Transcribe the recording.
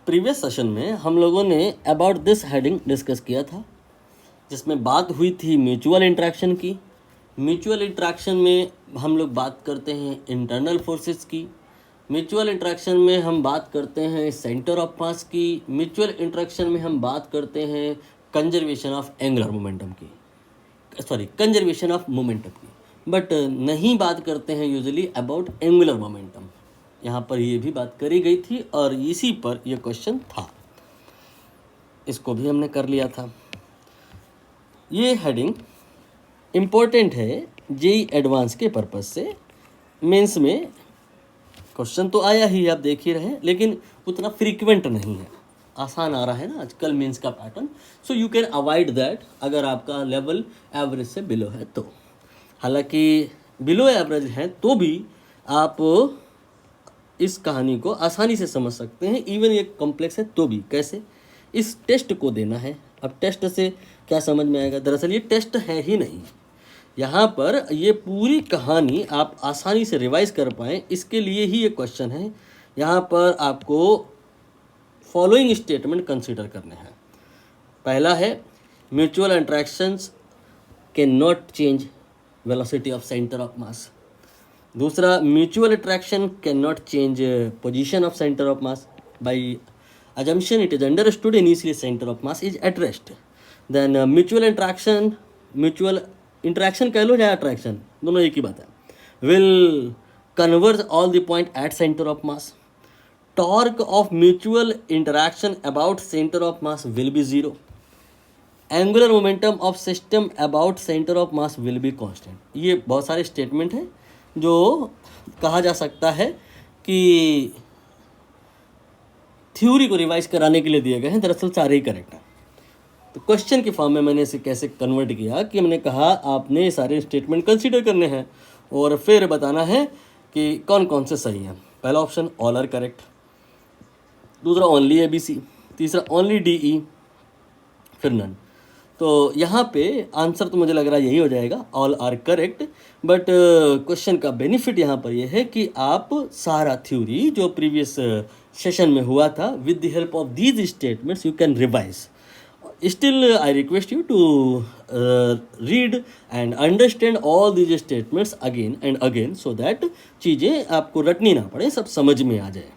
Previous session में हम लोगों ने अबाउट दिस हेडिंग डिस्कस किया था, जिसमें बात हुई थी म्यूचुअल इंट्रैक्शन की। म्यूचुअल इंट्रैक्शन में हम लोग बात करते हैं इंटरनल फोर्सेस की। म्यूचुअल इंट्रैक्शन में हम बात करते हैं सेंटर ऑफ मास की। म्यूचुअल इंट्रैक्शन में हम बात करते हैं कंजर्वेशन ऑफ एंगुलर मोमेंटम की, कंजर्वेशन ऑफ मोमेंटम की, बट नहीं बात करते हैं यूजुअली अबाउट एंगुलर मोमेंटम। यहाँ पर ये भी बात करी गई थी और इसी पर यह क्वेश्चन था, इसको भी हमने कर लिया था। ये हेडिंग इम्पोर्टेंट है जेई एडवांस के पर्पस से। मेंस में क्वेश्चन तो आया ही, आप देख ही रहे हैं, लेकिन उतना फ्रीक्वेंट नहीं है। आसान आ रहा है ना आजकल मेंस का pattern, so you can avoid that अगर आपका लेवल एवरेज से बिलो है तो। हालांकि बिलो एवरेज है तो भी आप इस कहानी को आसानी से समझ सकते हैं। इवन ये कॉम्प्लेक्स है तो भी। कैसे? इस टेस्ट को देना है। अब टेस्ट से क्या समझ में आएगा? दरअसल ये टेस्ट है ही नहीं। यहाँ पर ये पूरी कहानी आप आसानी से रिवाइज कर पाएँ, इसके लिए ही ये क्वेश्चन है। यहाँ पर आपको फॉलोइंग स्टेटमेंट कंसिडर करने हैं। पहला है mutual interactions can not change velocity of centre of mass. दूसरा, mutual attraction can not change position of centre of mass. By assumption it is understood initially center of mass is at rest. Then mutual interaction कह लो या attraction, दोनों एक ही बात है, will converge all the point at centre of mass. Torque of mutual interaction about centre of mass will be zero. Angular momentum of system about centre of mass will be constant. ये बहुत सारे statement हैं जो कहा जा सकता है कि थ्योरी को रिवाइज कराने के लिए दिए गए हैं। दरअसल सारे ही करेक्ट हैं। तो क्वेश्चन के फॉर्म में मैंने इसे कैसे कन्वर्ट किया कि मैंने कहा आपने सारे स्टेटमेंट कंसीडर करने हैं और फिर बताना है कि कौन कौन से सही हैं। पहला ऑप्शन ऑल आर करेक्ट, दूसरा ओनली ABC, तीसरा ओनली DE, फिर नन। तो यहाँ पे आंसर तो मुझे लग रहा है यही हो जाएगा, all are correct. But question का बेनिफिट यहाँ पर यह है कि आप सारा थ्योरी जो प्रीवियस सेशन में हुआ था, with the help of these statements you can revise. Still I request you to read and understand all these statements again and again, so that चीज़ें आपको रटनी ना पड़े, सब समझ में आ जाए।